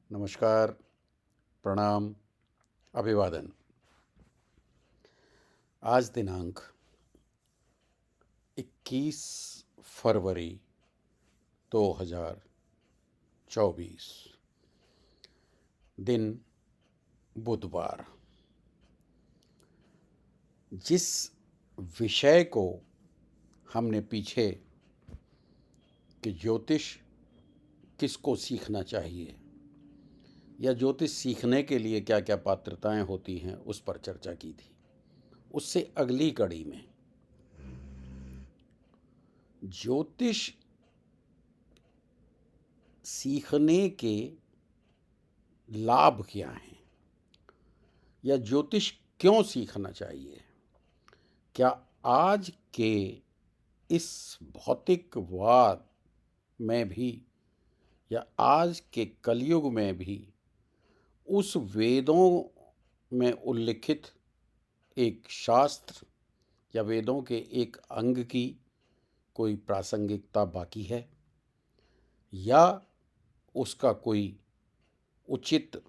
नमस्कार, प्रणाम, अभिवादन। आज दिनांक 21 फरवरी 2024, दिन बुधवार। जिस विषय को हमने पीछे कि ज्योतिष किसको सीखना चाहिए या ज्योतिष सीखने के लिए क्या क्या पात्रताएं होती हैं, उस पर चर्चा की थी। उससे अगली कड़ी में ज्योतिष सीखने के लाभ क्या हैं या ज्योतिष क्यों सीखना चाहिए। क्या आज के इस भौतिकवाद में भी या आज के कलयुग में भी उस वेदों में उल्लिखित एक शास्त्र या वेदों के एक अंग की कोई प्रासंगिकता बाकी है या उसका कोई उचित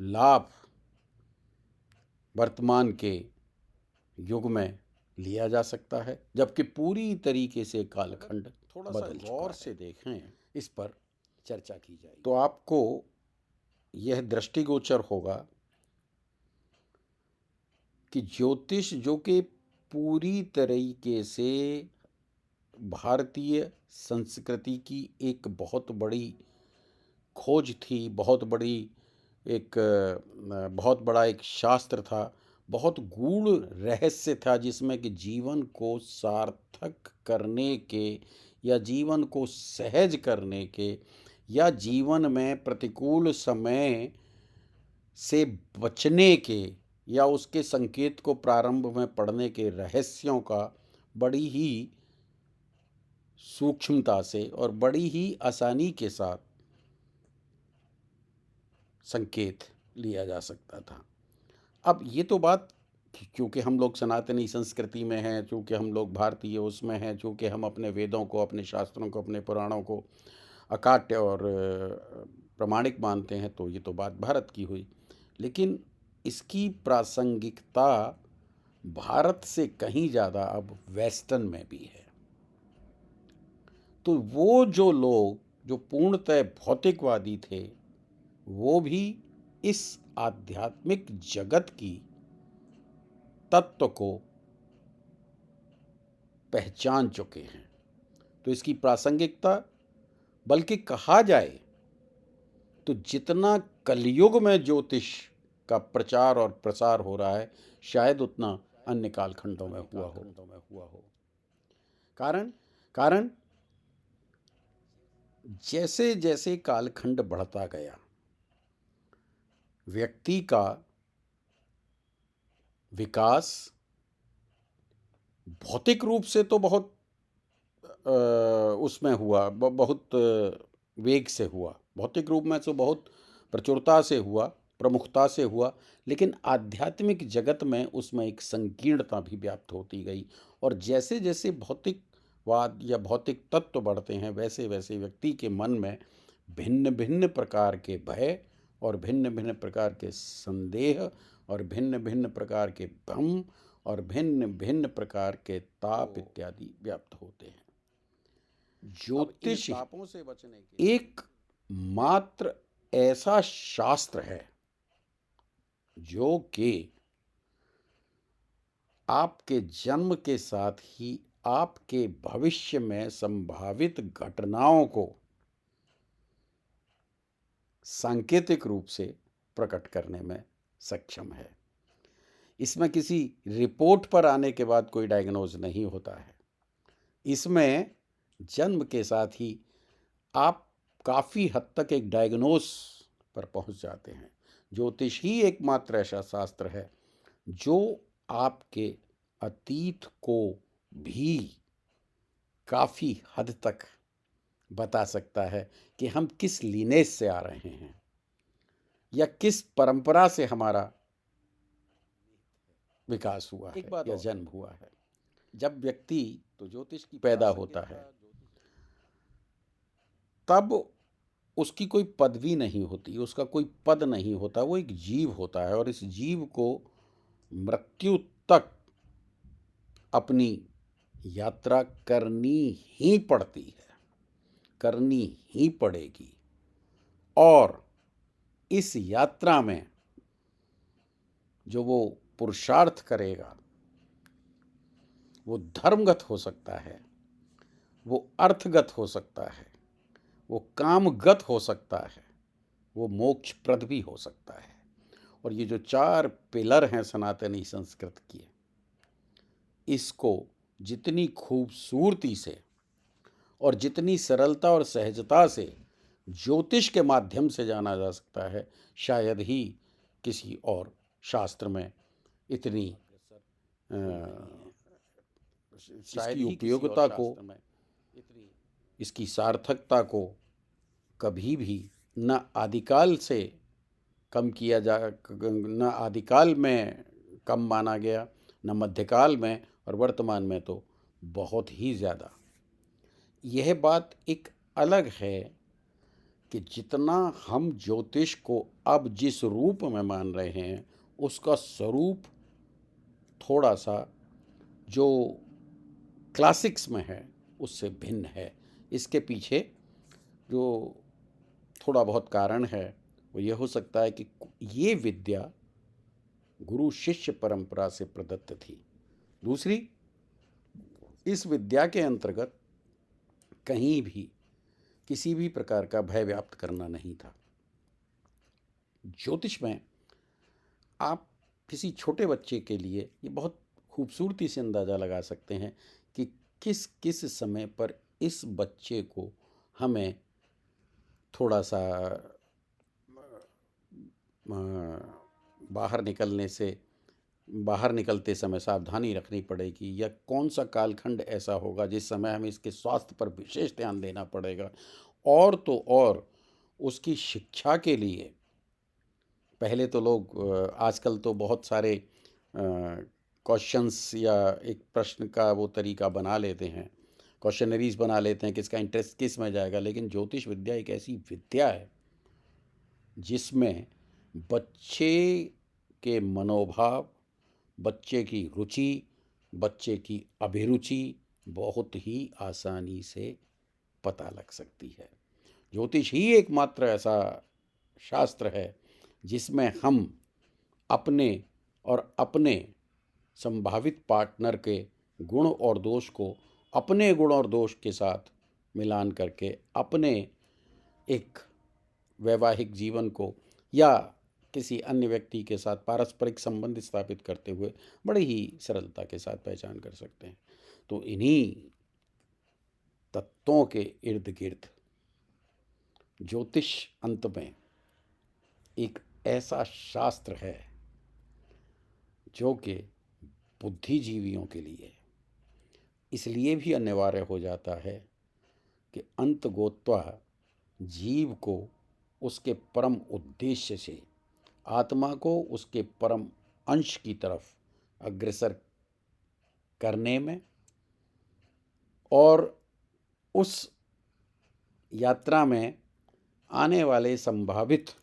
लाभ वर्तमान के युग में लिया जा सकता है, जबकि पूरी तरीके से कालखंड थोड़ा सा गौर से देखें, इस पर चर्चा की जाए तो आपको यह दृष्टिगोचर होगा कि ज्योतिष जो कि पूरी तरीके से भारतीय संस्कृति की एक बहुत बड़ी खोज थी, बहुत बड़ा एक शास्त्र था, बहुत गूढ़ रहस्य था, जिसमें कि जीवन को सार्थक करने के या जीवन को सहज करने के या जीवन में प्रतिकूल समय से बचने के या उसके संकेत को प्रारंभ में पढ़ने के रहस्यों का बड़ी ही सूक्ष्मता से और बड़ी ही आसानी के साथ संकेत लिया जा सकता था। अब ये तो बात, क्योंकि हम लोग सनातनी संस्कृति में हैं, चूँकि हम लोग भारतीय उसमें हैं, चूँकि हम अपने वेदों को, अपने शास्त्रों को, अपने पुराणों को अकाट्य और प्रमाणिक मानते हैं, तो ये तो बात भारत की हुई। लेकिन इसकी प्रासंगिकता भारत से कहीं ज़्यादा अब वेस्टर्न में भी है। तो वो जो लोग जो पूर्णतः भौतिकवादी थे, वो भी इस आध्यात्मिक जगत की तत्व को पहचान चुके हैं। तो इसकी प्रासंगिकता, बल्कि कहा जाए तो जितना कलयुग में ज्योतिष का प्रचार और प्रसार हो रहा है, शायद उतना अन्य कालखंडों में हुआ हो। कारण जैसे जैसे कालखंड बढ़ता गया, व्यक्ति का विकास भौतिक रूप से तो बहुत उसमें हुआ, बहुत वेग से हुआ, भौतिक रूप में तो बहुत प्रचुरता से हुआ, प्रमुखता से हुआ, लेकिन आध्यात्मिक जगत में उसमें एक संकीर्णता भी व्याप्त होती गई। और जैसे जैसे भौतिकवाद या भौतिक तत्व बढ़ते हैं, वैसे वैसे व्यक्ति के मन में भिन्न भिन्न प्रकार के भय और भिन्न भिन्न प्रकार के संदेह और भिन्न भिन्न प्रकार के भ्रम और भिन्न भिन्न प्रकार के ताप इत्यादि व्याप्त होते हैं। ज्योतिष तापों से बचने के एक मात्र ऐसा शास्त्र है जो कि आपके जन्म के साथ ही आपके भविष्य में संभावित घटनाओं को सांकेतिक रूप से प्रकट करने में सक्षम है। इसमें किसी रिपोर्ट पर आने के बाद कोई डायग्नोज नहीं होता है। इसमें जन्म के साथ ही आप काफ़ी हद तक एक डायग्नोस पर पहुंच जाते हैं। ज्योतिष ही एकमात्र ऐसा शास्त्र है जो आपके अतीत को भी काफ़ी हद तक बता सकता है कि हम किस लीनेज से आ रहे हैं या किस परंपरा से हमारा विकास हुआ है या जन्म हुआ है। जब व्यक्ति तो ज्योतिष की पैदा होता है, तब उसकी कोई पदवी नहीं होती, उसका कोई पद नहीं होता, वो एक जीव होता है और इस जीव को मृत्यु तक अपनी यात्रा करनी ही पड़ती है, करनी ही पड़ेगी। और इस यात्रा में जो वो पुरुषार्थ करेगा वो धर्मगत हो सकता है, वो अर्थगत हो सकता है, वो कामगत हो सकता है, वो मोक्षप्रद भी हो सकता है। और ये जो 4 पिलर हैं सनातनी संस्कृत के, इसको जितनी खूबसूरती से और जितनी सरलता और सहजता से ज्योतिष के माध्यम से जाना जा सकता है, शायद ही किसी और शास्त्र में इतनी इसकी उपयोगिता को, इसकी सार्थकता को कभी भी न आदिकाल से कम किया जा, न आदिकाल में कम माना गया, न मध्यकाल में, और वर्तमान में तो बहुत ही ज़्यादा। यह बात एक अलग है कि जितना हम ज्योतिष को अब जिस रूप में मान रहे हैं उसका स्वरूप थोड़ा सा जो क्लासिक्स में है उससे भिन्न है। इसके पीछे जो थोड़ा बहुत कारण है वो यह हो सकता है कि ये विद्या गुरु शिष्य परंपरा से प्रदत्त थी। दूसरी, इस विद्या के अंतर्गत कहीं भी किसी भी प्रकार का भय व्याप्त करना नहीं था। ज्योतिष में आप किसी छोटे बच्चे के लिए ये बहुत खूबसूरती से अंदाज़ा लगा सकते हैं कि किस किस समय पर इस बच्चे को हमें थोड़ा सा बाहर निकलते समय सावधानी रखनी पड़ेगी, या कौन सा कालखंड ऐसा होगा जिस समय हमें इसके स्वास्थ्य पर विशेष ध्यान देना पड़ेगा। और तो और उसकी शिक्षा के लिए पहले तो लोग आजकल तो बहुत सारे क्वेश्चंस या एक प्रश्न का वो तरीका बना लेते हैं, क्वेश्चनरीज बना लेते हैं किसका इंटरेस्ट किस में जाएगा। लेकिन ज्योतिष विद्या एक ऐसी विद्या है जिसमें बच्चे के मनोभाव, बच्चे की रुचि, बच्चे की अभिरुचि बहुत ही आसानी से पता लग सकती है। ज्योतिष ही एकमात्र ऐसा शास्त्र है जिसमें हम अपने और अपने संभावित पार्टनर के गुण और दोष को अपने गुण और दोष के साथ मिलान करके अपने एक वैवाहिक जीवन को या किसी अन्य व्यक्ति के साथ पारस्परिक संबंध स्थापित करते हुए बड़ी ही सरलता के साथ पहचान कर सकते हैं। तो इन्हीं तत्वों के इर्द गिर्द ज्योतिष अंत में एक ऐसा शास्त्र है जो कि बुद्धिजीवियों के लिए इसलिए भी अनिवार्य हो जाता है कि अंत गोत्वा जीव को उसके परम उद्देश्य से, आत्मा को उसके परम अंश की तरफ अग्रसर करने में और उस यात्रा में आने वाले संभावित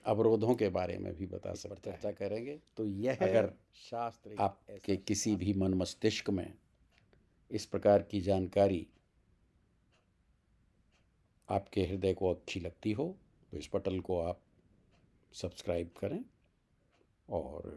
अवरोधों के बारे में भी बता सकते हैं। चर्चा करेंगे। तो यह अगर शास्त्र आपके किसी भी मन मस्तिष्क में इस प्रकार की जानकारी आपके हृदय को अच्छी लगती हो तो इस पटल को आप सब्सक्राइब करें और